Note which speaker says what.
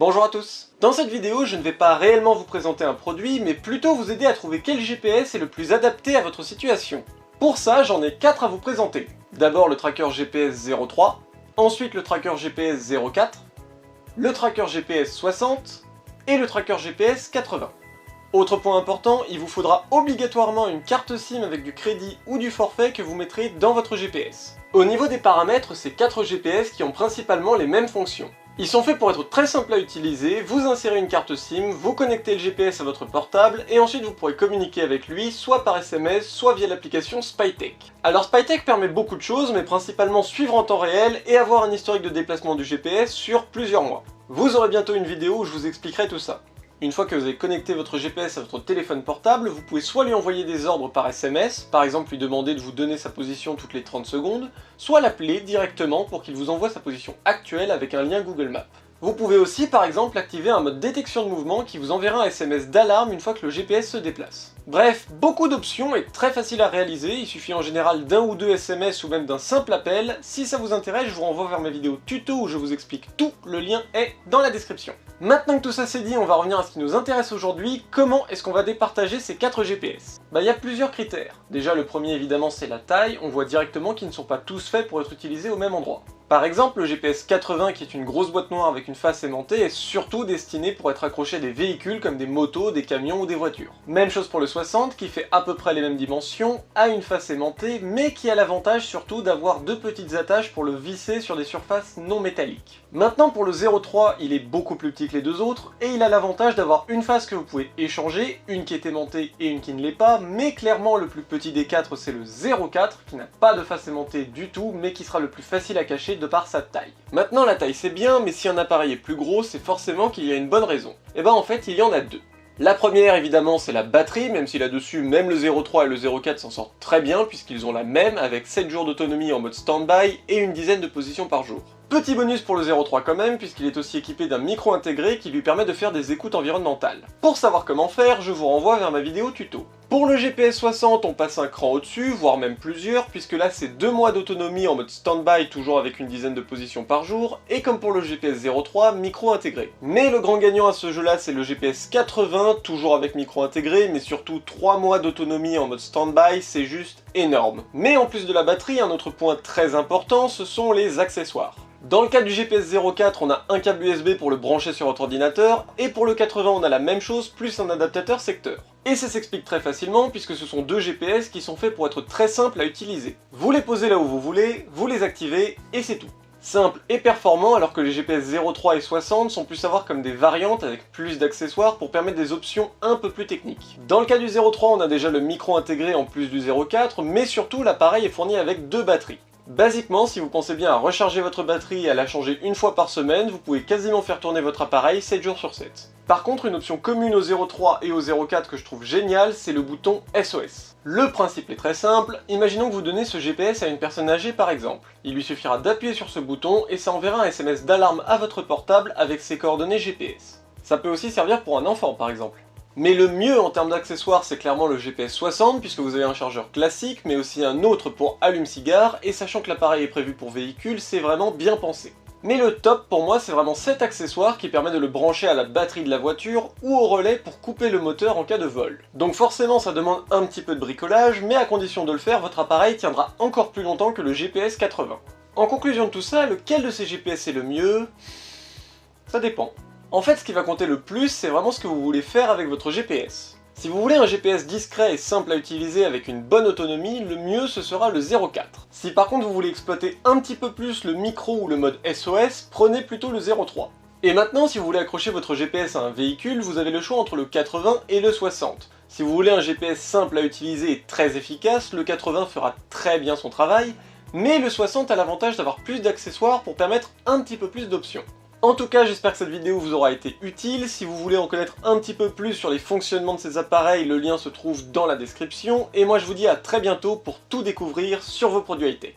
Speaker 1: Bonjour à tous. Dans cette vidéo, je ne vais pas réellement vous présenter un produit, mais plutôt vous aider à trouver quel GPS est le plus adapté à votre situation. Pour ça, j'en ai 4 à vous présenter. D'abord le tracker GPS 03, ensuite le tracker GPS 04, le tracker GPS 60 et le tracker GPS 80. Autre point important, il vous faudra obligatoirement une carte SIM avec du crédit ou du forfait que vous mettrez dans votre GPS. Au niveau des paramètres, c'est 4 GPS qui ont principalement les mêmes fonctions. Ils sont faits pour être très simples à utiliser, vous insérez une carte SIM, vous connectez le GPS à votre portable et ensuite vous pourrez communiquer avec lui soit par SMS, soit via l'application Spytech. Alors Spytech permet beaucoup de choses, mais principalement suivre en temps réel et avoir un historique de déplacement du GPS sur plusieurs mois. Vous aurez bientôt une vidéo où je vous expliquerai tout ça. Une fois que vous avez connecté votre GPS à votre téléphone portable, vous pouvez soit lui envoyer des ordres par SMS, par exemple lui demander de vous donner sa position toutes les 30 secondes, soit l'appeler directement pour qu'il vous envoie sa position actuelle avec un lien Google Maps. Vous pouvez aussi par exemple activer un mode détection de mouvement qui vous enverra un SMS d'alarme une fois que le GPS se déplace. Bref, beaucoup d'options et très facile à réaliser, il suffit en général d'un ou deux SMS ou même d'un simple appel. Si ça vous intéresse, je vous renvoie vers ma vidéo tuto où je vous explique tout, le lien est dans la description. Maintenant que tout ça c'est dit, on va revenir à ce qui nous intéresse aujourd'hui, comment est-ce qu'on va départager ces 4 GPS? Il y a plusieurs critères. Déjà le premier évidemment c'est la taille, on voit directement qu'ils ne sont pas tous faits pour être utilisés au même endroit. Par exemple, le GPS 80 qui est une grosse boîte noire avec une face aimantée est surtout destiné pour être accroché à des véhicules comme des motos, des camions ou des voitures. Même chose pour le 60 qui fait à peu près les mêmes dimensions, a une face aimantée mais qui a l'avantage surtout d'avoir deux petites attaches pour le visser sur des surfaces non métalliques. Maintenant pour le 03, il est beaucoup plus petit que les deux autres et il a l'avantage d'avoir une face que vous pouvez échanger, une qui est aimantée et une qui ne l'est pas, mais clairement le plus petit des 4 c'est le 04 qui n'a pas de face aimantée du tout mais qui sera le plus facile à cacher de par sa taille. Maintenant la taille c'est bien, mais si un appareil est plus gros, c'est forcément qu'il y a une bonne raison. Et en fait il y en a deux. La première évidemment c'est la batterie, même si là-dessus même le 03 et le 04 s'en sortent très bien puisqu'ils ont la même avec 7 jours d'autonomie en mode stand-by et une dizaine de positions par jour. Petit bonus pour le 03 quand même, puisqu'il est aussi équipé d'un micro intégré qui lui permet de faire des écoutes environnementales. Pour savoir comment faire, je vous renvoie vers ma vidéo tuto. Pour le GPS 60, on passe un cran au-dessus, voire même plusieurs, puisque là c'est 2 mois d'autonomie en mode stand-by, toujours avec une dizaine de positions par jour, et comme pour le GPS 03, micro intégré. Mais le grand gagnant à ce jeu-là, c'est le GPS 80, toujours avec micro intégré, mais surtout 3 mois d'autonomie en mode stand-by, c'est juste énorme. Mais en plus de la batterie, un autre point très important, ce sont les accessoires. Dans le cas du GPS 04, on a un câble USB pour le brancher sur votre ordinateur, et pour le 80 on a la même chose, plus un adaptateur secteur. Et ça s'explique très facilement, puisque ce sont deux GPS qui sont faits pour être très simples à utiliser. Vous les posez là où vous voulez, vous les activez, et c'est tout. Simple et performant, alors que les GPS 03 et 60 sont plus à voir comme des variantes avec plus d'accessoires pour permettre des options un peu plus techniques. Dans le cas du 03, on a déjà le micro intégré en plus du 04, mais surtout l'appareil est fourni avec 2 batteries. Basiquement, si vous pensez bien à recharger votre batterie et à la changer une fois par semaine, vous pouvez quasiment faire tourner votre appareil 7 jours sur 7. Par contre, une option commune au 03 et au 04 que je trouve géniale, c'est le bouton SOS. Le principe est très simple, imaginons que vous donnez ce GPS à une personne âgée par exemple. Il lui suffira d'appuyer sur ce bouton et ça enverra un SMS d'alarme à votre portable avec ses coordonnées GPS. Ça peut aussi servir pour un enfant par exemple. Mais le mieux en termes d'accessoires c'est clairement le GPS 60 puisque vous avez un chargeur classique mais aussi un autre pour allume-cigare et sachant que l'appareil est prévu pour véhicule, c'est vraiment bien pensé. Mais le top pour moi c'est vraiment cet accessoire qui permet de le brancher à la batterie de la voiture ou au relais pour couper le moteur en cas de vol. Donc forcément ça demande un petit peu de bricolage mais à condition de le faire votre appareil tiendra encore plus longtemps que le GPS 80. En conclusion de tout ça, lequel de ces GPS est le mieux? Ça dépend. En fait, ce qui va compter le plus, c'est vraiment ce que vous voulez faire avec votre GPS. Si vous voulez un GPS discret et simple à utiliser avec une bonne autonomie, le mieux ce sera le 04. Si par contre vous voulez exploiter un petit peu plus le micro ou le mode SOS, prenez plutôt le 03. Et maintenant, si vous voulez accrocher votre GPS à un véhicule, vous avez le choix entre le 80 et le 60. Si vous voulez un GPS simple à utiliser et très efficace, le 80 fera très bien son travail, mais le 60 a l'avantage d'avoir plus d'accessoires pour permettre un petit peu plus d'options. En tout cas, j'espère que cette vidéo vous aura été utile. Si vous voulez en connaître un petit peu plus sur les fonctionnements de ces appareils, le lien se trouve dans la description. Et moi je vous dis à très bientôt pour tout découvrir sur vos produits high-tech.